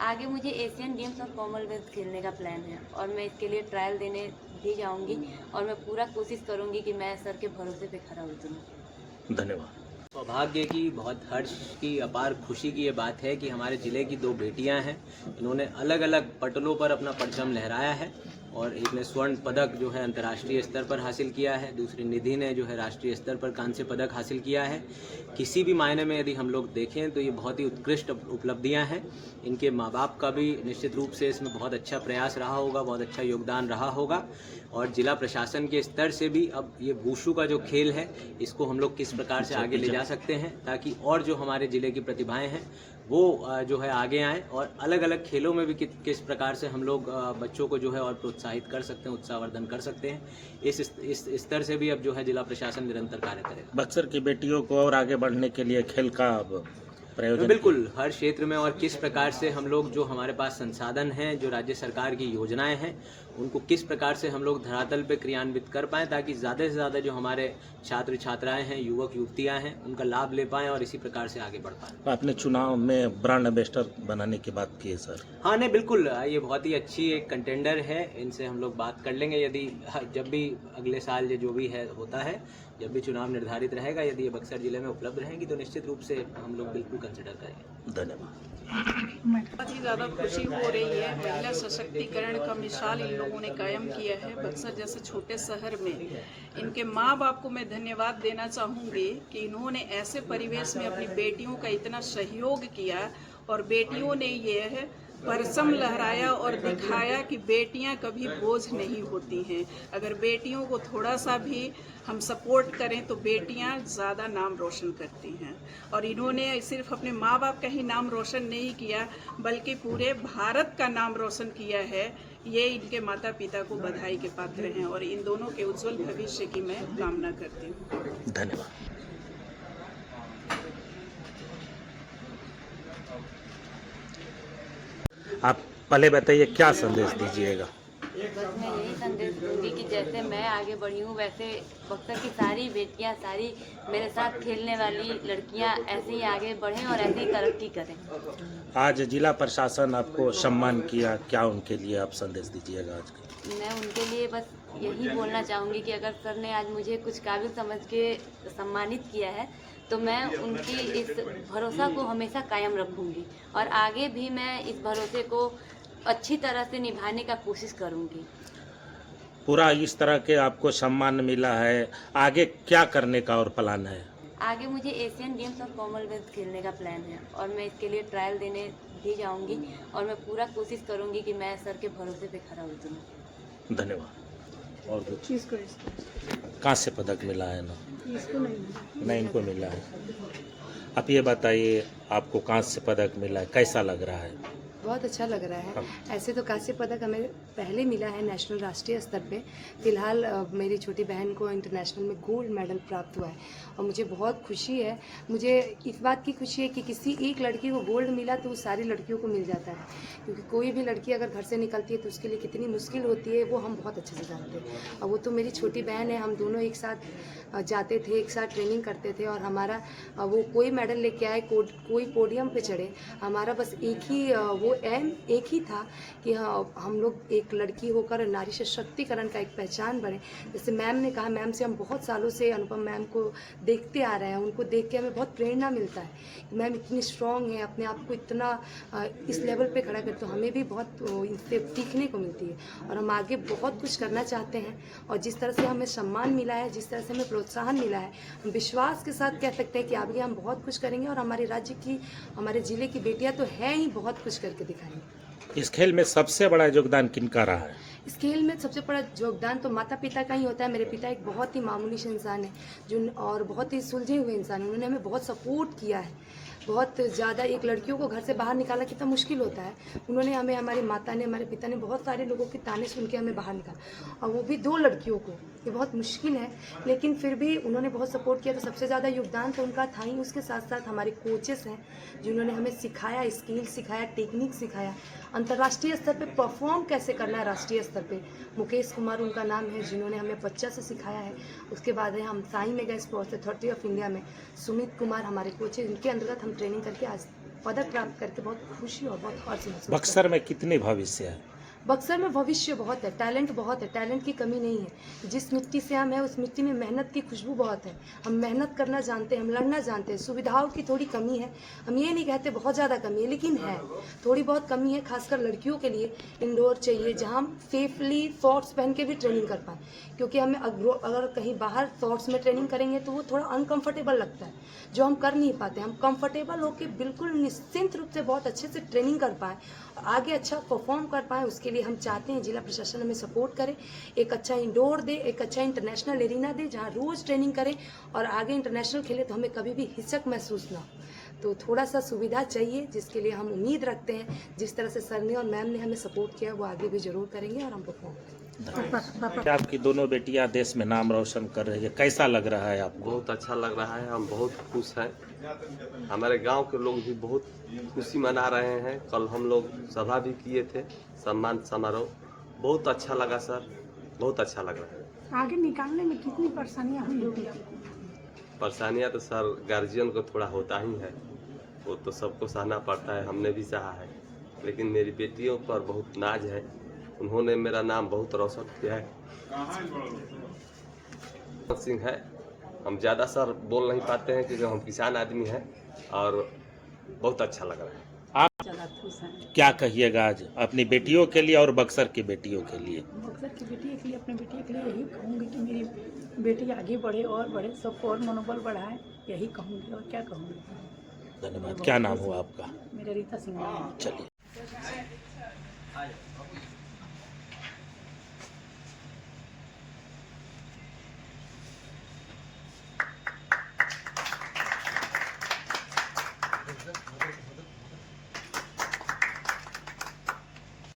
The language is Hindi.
आगे मुझे एशियन गेम्स और कॉमनवेल्थ खेलने का प्लान है और मैं इसके लिए ट्रायल देने भी जाऊंगी और मैं पूरा कोशिश करूंगी कि मैं सर के भरोसे पे खरा उतरूं। धन्यवाद। सौभाग्य की, बहुत हर्ष की, अपार खुशी की ये बात है कि हमारे ज़िले की 2 बेटियां हैं। इन्होंने अलग अलग पटलों पर अपना परचम लहराया है और एक ने स्वर्ण पदक जो है अंतर्राष्ट्रीय स्तर पर हासिल किया है, दूसरी निधि ने जो है राष्ट्रीय स्तर पर कांस्य पदक हासिल किया है। किसी भी मायने में यदि हम लोग देखें तो ये बहुत ही उत्कृष्ट उपलब्धियां हैं। इनके माँ बाप का भी निश्चित रूप से इसमें बहुत अच्छा प्रयास रहा होगा, बहुत अच्छा योगदान रहा होगा और जिला प्रशासन के स्तर से भी अब ये वुशु का जो खेल है इसको हम लोग किस प्रकार से आगे ले जा सकते हैं ताकि और जो हमारे ज़िले की प्रतिभाएं हैं वो जो है आगे आएँ और अलग अलग खेलों में भी किस प्रकार से हम लोग बच्चों को जो है और प्रोत्साहित कर सकते हैं, उत्साहवर्धन कर सकते हैं। इस स्तर से भी अब जो है जिला प्रशासन निरंतर कार्य करेगा। बक्सर की बेटियों को और आगे बढ़ने के लिए खेल का प्रयोजन बिल्कुल, हर क्षेत्र में और किस प्रकार से हम लोग जो हमारे पास संसाधन हैं, जो राज्य सरकार की योजनाएं हैं, उनको किस प्रकार से हम लोग धरातल पे क्रियान्वित कर पाएँ ताकि ज़्यादा से ज़्यादा जो हमारे छात्र छात्राएं हैं, युवक युवतियां हैं, उनका लाभ ले पाएँ और इसी प्रकार से आगे बढ़ पाएँ। आपने चुनाव में ब्रांड एम्बेसडर बनाने की बात की है सर। हाँ, नहीं बिल्कुल, ये बहुत ही अच्छी एक कंटेंडर है। इनसे हम लोग बात कर लेंगे यदि जब भी अगले साल ये जो भी है होता है, जब भी चुनाव निर्धारित रहेगा, यदि ये बक्सर जिले में उपलब्ध रहेंगी तो निश्चित रूप से हम लोग बिल्कुल कंसिडर करेंगे। धन्यवाद। बहुत ही ज़्यादा खुशी हो रही है। महिला सशक्तिकरण का मिसाल इन लोगों ने कायम किया है बक्सर जैसे छोटे शहर में। इनके माँ बाप को मैं धन्यवाद देना चाहूँगी कि इन्होंने ऐसे परिवेश में अपनी बेटियों का इतना सहयोग किया और बेटियों ने यह परचम लहराया और दिखाया कि बेटियां कभी बोझ नहीं होती हैं। अगर बेटियों को थोड़ा सा भी हम सपोर्ट करें तो बेटियां ज़्यादा नाम रोशन करती हैं और इन्होंने सिर्फ अपने माँ बाप का ही नाम रोशन नहीं किया बल्कि पूरे भारत का नाम रोशन किया है। ये इनके माता पिता को बधाई के पात्र हैं और इन दोनों के उज्जवल भविष्य की मैं कामना करती हूँ। धन्यवाद। आप पहले बताइए क्या संदेश दीजिएगा। बस मैं यही संदेश दूंगी कि जैसे मैं आगे बढ़ी हूँ वैसे बक्सर की सारी बेटियाँ, सारी मेरे साथ खेलने वाली लड़कियाँ ऐसे ही आगे बढ़ें और ऐसे ही तरक्की करें। आज जिला प्रशासन आपको सम्मान किया, क्या उनके लिए आप संदेश दीजिएगा आज के? मैं उनके लिए बस यही बोलना चाहूँगी कि अगर सर ने आज मुझे कुछ काबिल समझ के सम्मानित किया है तो मैं उनकी इस भरोसा को हमेशा कायम रखूँगी और आगे भी मैं इस भरोसे को अच्छी तरह से निभाने का कोशिश करूँगी। पूरा इस तरह के आपको सम्मान मिला है, आगे क्या करने का और प्लान है? आगे मुझे एशियन गेम्स और कॉमनवेल्थ खेलने का प्लान है और मैं इसके लिए ट्रायल देने भी जाऊंगी और मैं पूरा कोशिश करूंगी कि मैं सर के भरोसे पे खरा उतरूं। धन्यवाद। और कुछ कांस्य पदक मिला है ना? इसको नहीं, इनको मिला है। आप ये बताइए, आपको कांस्य पदक मिला है, कैसा लग रहा है? बहुत अच्छा लग रहा है। ऐसे तो कांस्य पदक हमें पहले मिला है नेशनल राष्ट्रीय स्तर पे। फिलहाल मेरी छोटी बहन को इंटरनेशनल में गोल्ड मेडल प्राप्त हुआ है और मुझे बहुत खुशी है। मुझे इस बात की खुशी है कि किसी एक लड़की को गोल्ड मिला तो सारी लड़कियों को मिल जाता है, क्योंकि कोई भी लड़की अगर घर से निकलती है तो उसके लिए कितनी मुश्किल होती है वो हम बहुत अच्छे से जानते हैं। और वो तो मेरी छोटी बहन है, हम दोनों एक साथ जाते थे, एक साथ ट्रेनिंग करते थे और हमारा वो कोई मेडल लेके आए, कोई पोडियम पे चढ़े, हमारा बस एक ही वो एम एक ही था कि हाँ हम लोग एक लड़की होकर नारी सशक्तिकरण का एक पहचान बने। जैसे मैम ने कहा, मैम से हम बहुत सालों से अनुपम मैम को देखते आ रहे हैं, उनको देख के हमें बहुत प्रेरणा मिलता है कि मैम इतनी स्ट्रॉन्ग है, अपने आप को इतना इस लेवल पे खड़ा करते, तो हमें भी बहुत इनसे सीखने को मिलती है और हम आगे बहुत कुछ करना चाहते हैं। और जिस तरह से हमें सम्मान मिला है, जिस तरह से हमें प्रोत्साहन मिला है, हम विश्वास के साथ कह सकते हैं कि आगे हम बहुत कुछ करेंगे और हमारे राज्य की, हमारे ज़िले की बेटियाँ तो हैं ही, बहुत कुछ करके दिखाएंगे। इस खेल में सबसे बड़ा योगदान किनका रहा है? इस खेल में सबसे बड़ा योगदान तो माता पिता का ही होता है। मेरे पिता एक बहुत ही मामूली से इंसान है जो और बहुत ही सुलझे हुए इंसान हैं। उन्होंने हमें बहुत सपोर्ट किया है, बहुत ज़्यादा। एक लड़कियों को घर से बाहर निकालना कितना मुश्किल होता है, उन्होंने हमें, हमारी माता ने, हमारे पिता ने बहुत सारे लोगों के ताने सुन के हमें बाहर निकाला, और वो भी 2 लड़कियों को। ये बहुत मुश्किल है, लेकिन फिर भी उन्होंने बहुत सपोर्ट किया। तो सबसे ज़्यादा योगदान तो उनका था ही। उसके साथ साथ हमारे कोचेस हैं जिन्होंने हमें सिखाया, स्किल सिखाया, टेक्निक सिखाया, अंतर्राष्ट्रीय स्तर पे परफॉर्म कैसे करना है राष्ट्रीय स्तर पे। मुकेश कुमार उनका नाम है, जिन्होंने हमें बच्चा से सिखाया है। उसके बाद है हम साई में गए स्पोर्ट्स अथॉरिटी ऑफ इंडिया में, सुमित कुमार हमारे कोच हैं, इनके अंतर्गत हम ट्रेनिंग करके आज पदक प्राप्त करके बहुत खुशी और बहुत हर्ष महसूस करती बक्सर में कितने भविष्य है? हूँ। बक्सर में भविष्य बहुत है, टैलेंट बहुत है, टैलेंट की कमी नहीं है। जिस मिट्टी से हम हैं उस मिट्टी में मेहनत की खुशबू बहुत है। हम मेहनत करना जानते हैं, हम लड़ना जानते हैं। सुविधाओं की थोड़ी कमी है, हम ये नहीं कहते बहुत ज़्यादा कमी है, लेकिन है थोड़ी बहुत कमी है। खासकर लड़कियों के लिए इंडोर चाहिए जहाँ हम सेफली शॉर्ट्स पहन के भी ट्रेनिंग कर पाएँ, क्योंकि हमें अगर कहीं बाहर शॉर्ट्स में ट्रेनिंग करेंगे तो वो थोड़ा अनकंफर्टेबल लगता है, जो हम कर नहीं पाते। हम कंफर्टेबल होकर बिल्कुल निश्चिंत रूप से बहुत अच्छे से ट्रेनिंग कर पाएँ और आगे अच्छा परफॉर्म कर पाएँ। उसके लिए हम चाहते हैं जिला प्रशासन हमें सपोर्ट करे, एक अच्छा इंडोर दे, एक अच्छा इंटरनेशनल एरिना दे जहाँ रोज़ ट्रेनिंग करें और आगे इंटरनेशनल खेले तो हमें कभी भी हिचक महसूस ना हो। तो थोड़ा सा सुविधा चाहिए, जिसके लिए हम उम्मीद रखते हैं जिस तरह से सर ने और मैम ने हमें सपोर्ट किया वो आगे भी जरूर करेंगे और हम परफॉर्म करेंगे। आपकी दोनों बेटियां देश में नाम रोशन कर रही है, कैसा लग रहा है आपको? बहुत अच्छा लग रहा है, हम बहुत खुश हैं। हमारे गांव के लोग भी बहुत खुशी मना रहे हैं। कल हम लोग सभा भी किए थे, सम्मान समारोह। बहुत अच्छा लगा सर, बहुत अच्छा लग रहा है। आगे निकालने में कितनी परेशानियां हुई होगी आपको? परेशानियां तो सर गार्जियन को थोड़ा होता ही है, वो तो सबको सहना पड़ता है, हमने भी सहा है। लेकिन मेरी बेटियों पर बहुत नाज है, उन्होंने मेरा नाम बहुत रोशन किया है। सिंह है, हम ज़्यादा सर बोल नहीं पाते हैं क्योंकि हम किसान आदमी हैं और बहुत अच्छा लग रहा है। ज़्यादा खुश हैं। क्या कहिएगा आज अपनी बेटियों के लिए और बक्सर की बेटियों के लिए? बक्सर की बेटी के लिए, अपने बेटी के लिए यही कहूँगी कि मेरी बेटी आगे बढ़े और बढ़े, सबको और मनोबल बढ़ाए, यही कहूँगी और क्या कहूँगी। धन्यवाद। क्या नाम हुआ आपका? मेरा रीता सिंह नाम है। चलिए।